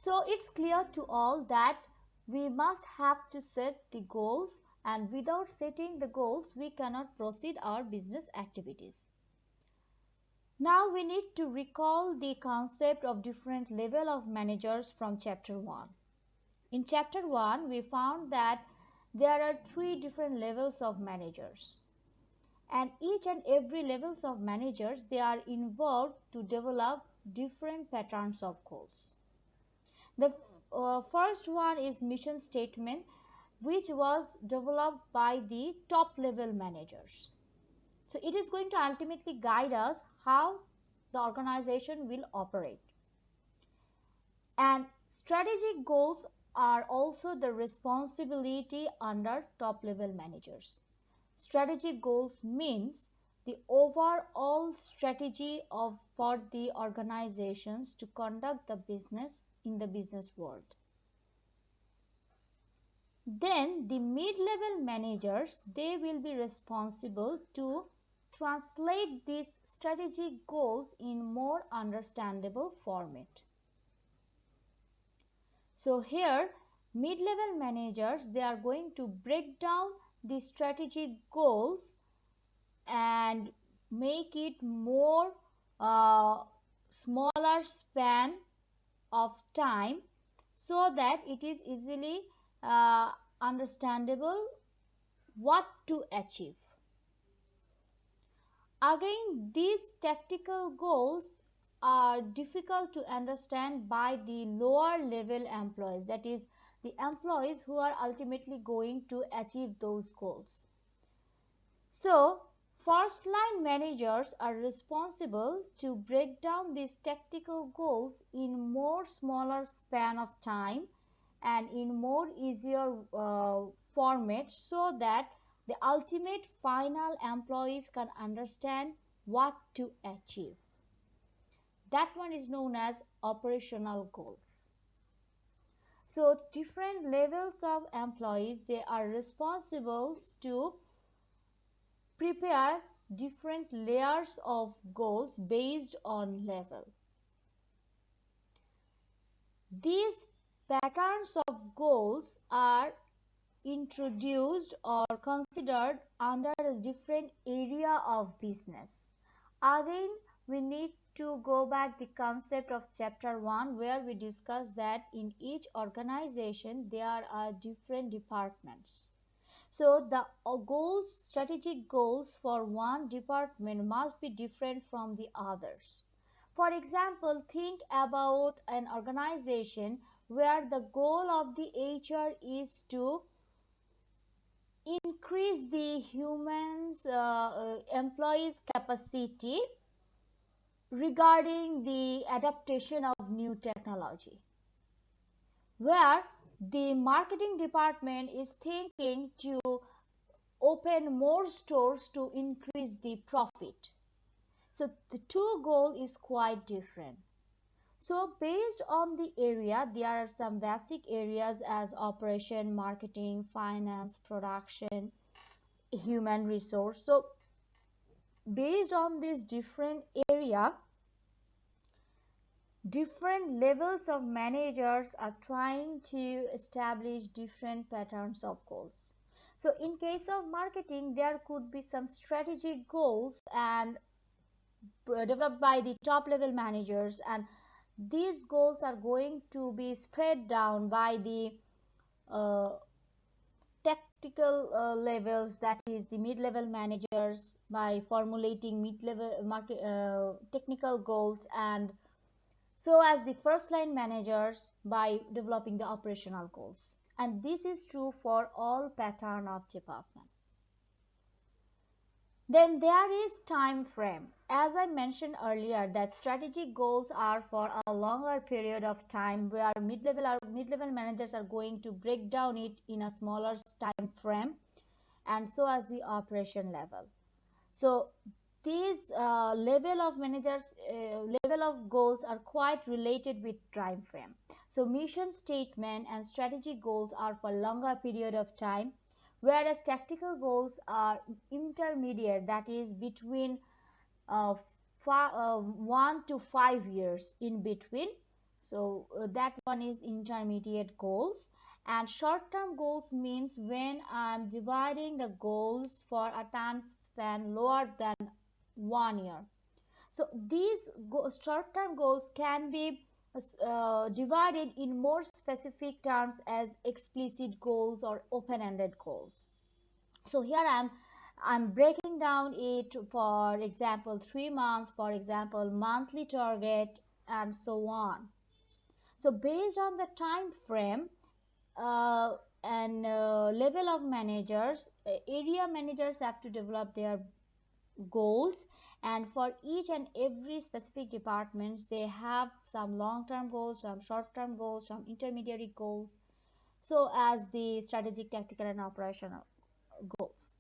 So it's clear to all that we must have to set the goals, and without setting the goals we cannot proceed our business activities. Now we need to recall the concept of different level of managers from chapter 1. In chapter 1 we found that there are 3 different levels of managers, and each and every levels of managers, they are involved to develop different patterns of goals. The first one is mission statement, which was developed by the top level managers. So it is going to ultimately guide us how the organization will operate. And strategic goals are also the responsibility under top level managers. Strategic goals means the overall strategy of for the organizations to conduct the business in the business world. Then the mid-level managers, they will be responsible to translate these strategic goals in more understandable format. So here mid-level managers, they are going to break down the strategic goals and make it more smaller span of time, so that it is easily understandable what to achieve. Again, these tactical goals are difficult to understand by the lower level employees, that is the employees who are ultimately going to achieve those goals. So first line managers are responsible to break down these tactical goals in more smaller span of time and in more easier format, so that the ultimate final employees can understand what to achieve. That one is known as operational goals. So different levels of employees, they are responsible to prepare different layers of goals based on level. These patterns of goals are introduced or considered under a different area of business. Again, we need to go back the concept of chapter 1, where we discussed that in each organization there are different departments. So the goals, strategic goals for one department must be different from the others. For example, think about an organization where the goal of the HR is to increase the humans employees capacity regarding the adaptation of new technology, where the marketing department is thinking to open more stores to increase the profit. So the two goal is quite different. So based on the area, there are some basic areas as operation, marketing, finance, production, human resource. So based on this different area, different levels of managers are trying to establish different patterns of goals. So in case of marketing, there could be some strategic goals and developed by the top level managers, and these goals are going to be spread down by the uh, tactical levels, that is the mid level managers, by formulating mid level market technical goals, and so as the first line managers by developing the operational goals. And this is true for all pattern of department. Then there is time frame. As I mentioned earlier, that strategic goals are for a longer period of time, where mid-level managers are going to break down it in a smaller time frame, and so as the operation level. So these level of managers, level of goals are quite related with time frame. So mission statement and strategic goals are for longer period of time, whereas tactical goals are intermediate, that is between 1 to 5 years in between. So that one is intermediate goals. And short term goals means when I'm dividing the goals for a time span lower than 1 year. So these short term goals can be divided in more specific terms as explicit goals or open ended goals. So here I'm breaking down it, for example 3 months, for example monthly target, and so on. So based on the time frame uh, and level of managers, area managers have to develop their goals, and for each and every specific departments they have some long term goals, some short term goals, some intermediary goals, so as the strategic, tactical, and operational goals.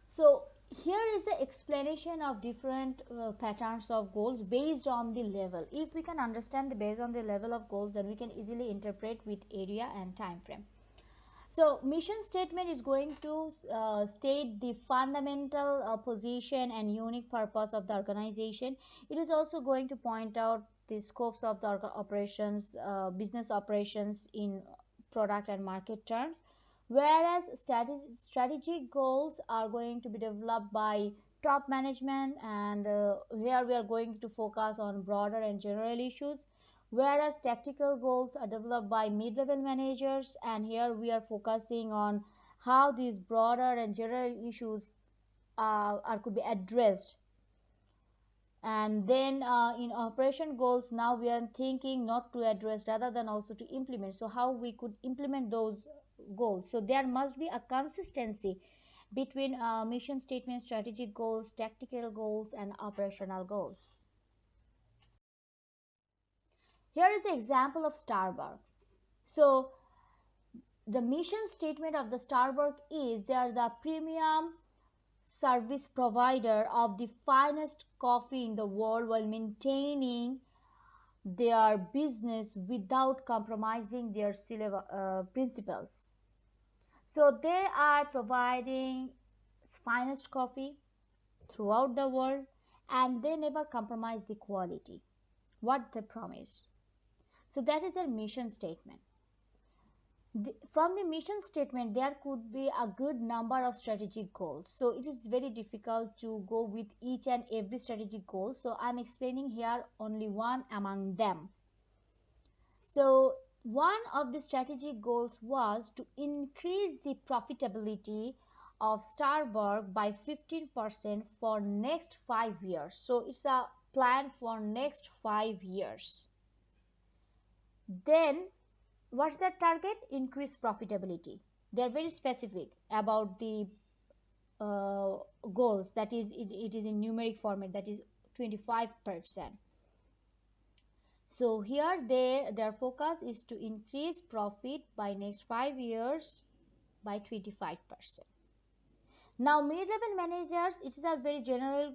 So here is the explanation of different patterns of goals based on the level. If we can understand the based on the level of goals, then we can easily interpret with area and time frame. So mission statement is going to state the fundamental position and unique purpose of the organization. It is also going to point out the scopes of the operations, business operations in product and market terms. Whereas strategic goals are going to be developed by top management, and here we are going to focus on broader and general issues, whereas tactical goals are developed by mid-level managers, and here we are focusing on how these broader and general issues could be addressed. And then in operation goals, now we are thinking not to address rather than also to implement, so how we could implement those goals. So there must be a consistency between mission statement, strategic goals, tactical goals, and operational goals. Here is the example of Starbucks. So the mission statement of the Starbucks is they are the premium service provider of the finest coffee in the world while maintaining their business without compromising their principles. So they are providing finest coffee throughout the world, and they never compromise the quality what they promised. So that is their mission statement. From the mission statement there could be a good number of strategic goals, so it is very difficult to go with each and every strategic goal, so I'm explaining here only one among them. So one of the strategic goals was to increase the profitability of Starbucks by 15% for next 5 years. So it's a plan for next 5 years. Then what's that target? Increase profitability. They are very specific about the goals, that is it is in numeric format, that is 25%. So here their focus is to increase profit by next 5 years by 25%. Now mid-level managers, it is a very general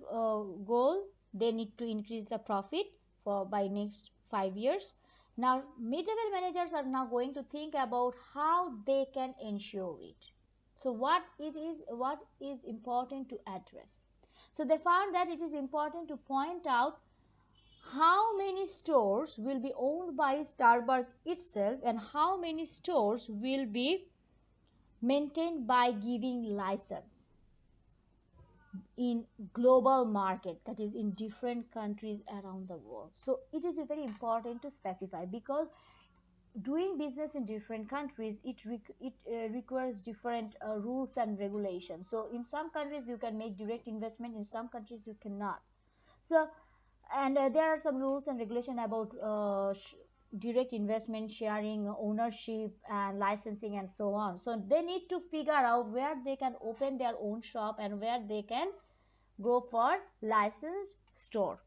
goal. They need to increase the profit for by next 5 years. Now mid-level managers are now going to think about how they can ensure it. So what is important to address. So they found that it is important to point out how many stores will be owned by Starbucks itself and how many stores will be maintained by giving license in global market, that is in different countries around the world. So it is very important to specify, because doing business in different countries, it requires different rules and regulations. So in some countries you can make direct investment, in some countries you cannot. So and there are some rules and regulation about direct investment, sharing ownership and licensing and so on. So they need to figure out where they can open their own shop and where they can go for licensed store.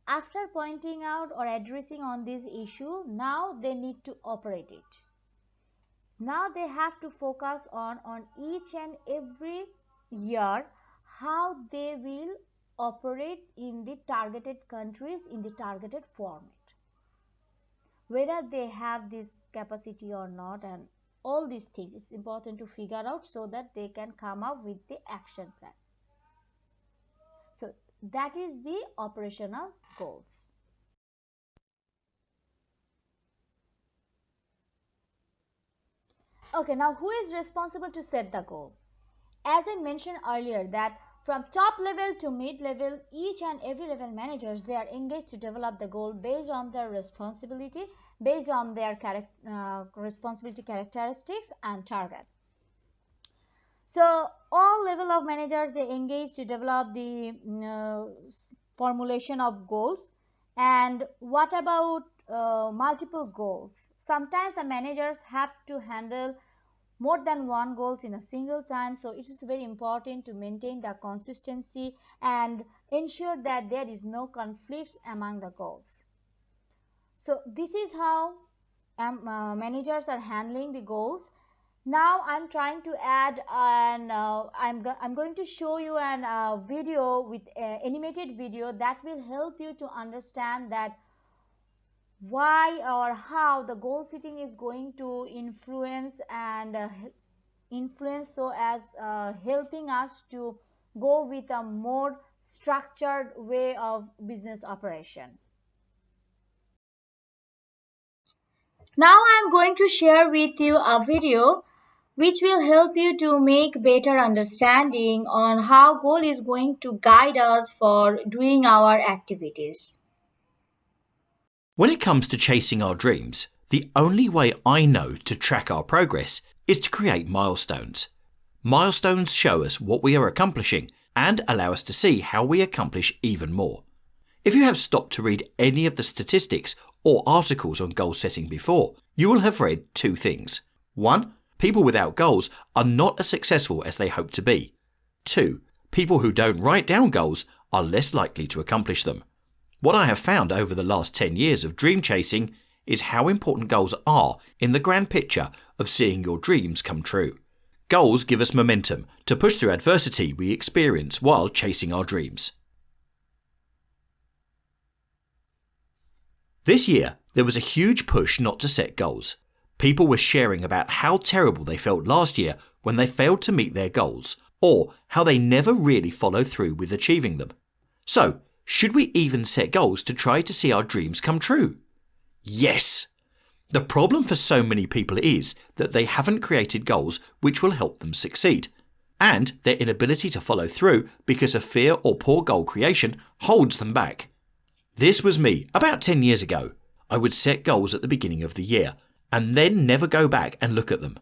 After pointing out or addressing on this issue, now they need to operate it. Now they have to focus on each and every year how they will operate in the targeted countries in the targeted format, whether they have this capacity or not, and all these things it's important to figure out so that they can come up with the action plan. So that is the operational goals. Okay, now who is responsible to set the goal? As I mentioned earlier, that from top level to mid level, each and every level managers, they are engaged to develop the goal based on their responsibility, based on their responsibility characteristics and target. So all level of managers, they engage to develop the formulation of goals. And what about multiple goals? Sometimes managers have to handle more than one goals in a single time, so it is very important to maintain the consistency and ensure that there is no conflicts among the goals. So this is how managers are handling the goals. Now I'm trying to add and I'm going to show you an video with animated video that will help you to understand that why or how the goal setting is going to influence and influence so as helping us to go with a more structured way of business operation. Now I am going to share with you a video which will help you to make better understanding on how goal is going to guide us for doing our activities. When it comes to chasing our dreams, the only way I know to track our progress is to create milestones. Milestones show us what we are accomplishing and allow us to see how we accomplish even more. If you have stopped to read any of the statistics or articles on goal setting before, you will have read two things. 1. People without goals are not as successful as they hope to be. 2. People who don't write down goals are less likely to accomplish them. What I have found over the last 10 years of dream chasing is how important goals are in the grand picture of seeing your dreams come true. Goals give us momentum to push through adversity we experience while chasing our dreams. This year, there was a huge push not to set goals. People were sharing about how terrible they felt last year when they failed to meet their goals, or how they never really follow through with achieving them. So, should we even set goals to try to see our dreams come true? Yes! The problem for so many people is that they haven't created goals which will help them succeed, and their inability to follow through because of fear or poor goal creation holds them back. This was me about 10 years ago. I would set goals at the beginning of the year, and then never go back and look at them.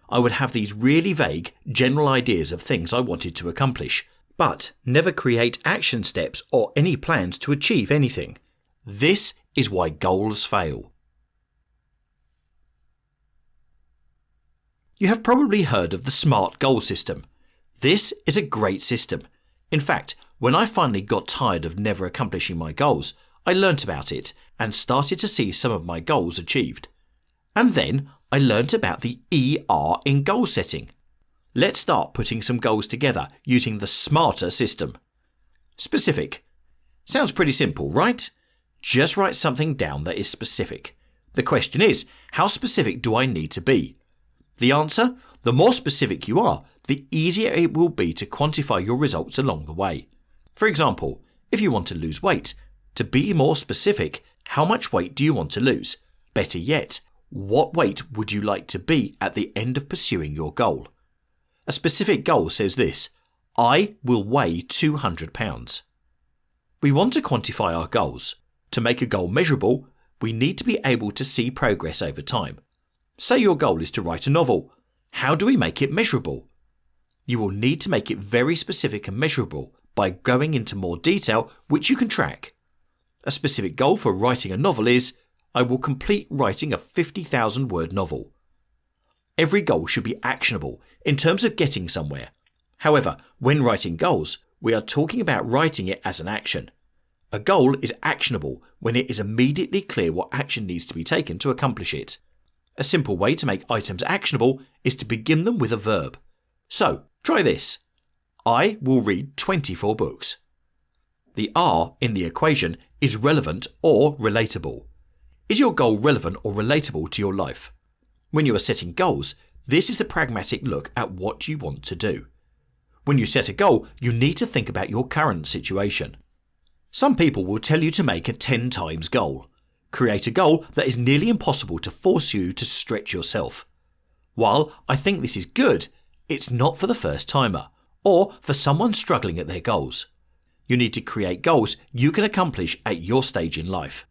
I would have these really vague, general ideas of things I wanted to accomplish, but never create action steps or any plans to achieve anything. This is why goals fail. You have probably heard of the SMART goal system. This is a great system. In fact, when I finally got tired of never accomplishing my goals, I learnt about it and started to see some of my goals achieved. And then I learnt about the ER in goal setting. Let's start putting some goals together using the SMARTer system. Specific. Sounds pretty simple, right? Just write something down that is specific. The question is, how specific do I need to be? The answer? The more specific you are, the easier it will be to quantify your results along the way. For example, if you want to lose weight, to be more specific, how much weight do you want to lose? Better yet, what weight would you like to be at the end of pursuing your goal? A specific goal says this: I will weigh 200 pounds. We want to quantify our goals. To make a goal measurable, we need to be able to see progress over time. Say your goal is to write a novel. How do we make it measurable? You will need to make it very specific and measurable by going into more detail which you can track. A specific goal for writing a novel is, I will complete writing a 50,000 word novel. Every goal should be actionable in terms of getting somewhere. However, when writing goals, we are talking about writing it as an action. A goal is actionable when it is immediately clear what action needs to be taken to accomplish it. A simple way to make items actionable is to begin them with a verb. So, try this. I will read 24 books. The R in the equation is relevant or relatable. Is your goal relevant or relatable to your life? When you are setting goals, this is the pragmatic look at what you want to do. When you set a goal, you need to think about your current situation. Some people will tell you to make a 10 times goal. Create a goal that is nearly impossible to force you to stretch yourself. While I think this is good, it's not for the first timer or for someone struggling at their goals. You need to create goals you can accomplish at your stage in life.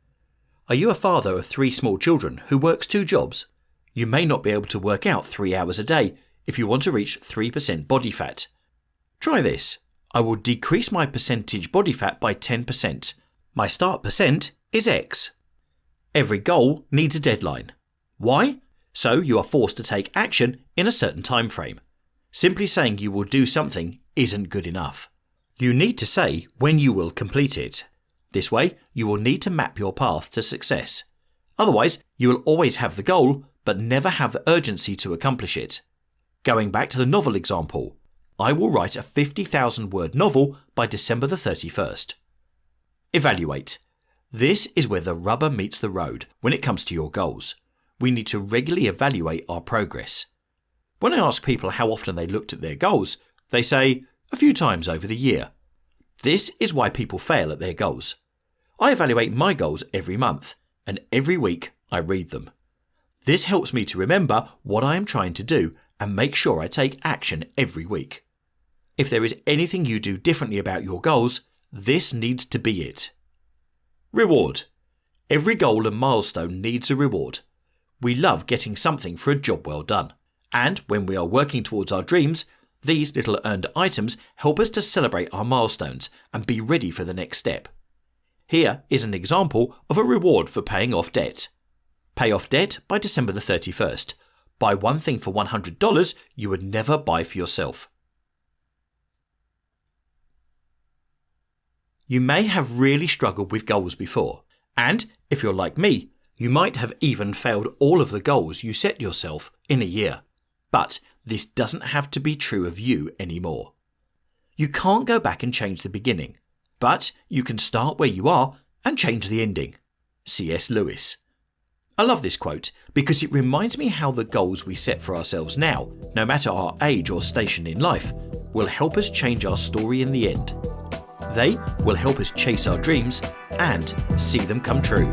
Are you a father of 3 small children who works 2 jobs? You may not be able to work out 3 hours a day if you want to reach 3% body fat. Try this. I will decrease my percentage body fat by 10%. My start percent is X. Every goal needs a deadline. Why? So you are forced to take action in a certain time frame. Simply saying you will do something isn't good enough. You need to say when you will complete it. This way, you will need to map your path to success. Otherwise, you will always have the goal, but never have the urgency to accomplish it. Going back to the novel example, I will write a 50,000 word novel by December the 31st. Evaluate. This is where the rubber meets the road when it comes to your goals. We need to regularly evaluate our progress. When I ask people how often they looked at their goals, they say a few times over the year. This is why people fail at their goals. I evaluate my goals every month, and every week I read them. This helps me to remember what I am trying to do and make sure I take action every week. If there is anything you do differently about your goals, this needs to be it. Reward. Every goal and milestone needs a reward. We love getting something for a job well done. And when we are working towards our dreams, these little earned items help us to celebrate our milestones and be ready for the next step. Here is an example of a reward for paying off debt. Pay off debt by December the 31st. Buy one thing for $100 you would never buy for yourself. You may have really struggled with goals before, and if you're like me, you might have even failed all of the goals you set yourself in a year. But this doesn't have to be true of you anymore. You can't go back and change the beginning, but you can start where you are and change the ending. C.S. Lewis. I love this quote because it reminds me how the goals we set for ourselves now, no matter our age or station in life, will help us change our story in the end. They will help us chase our dreams and see them come true.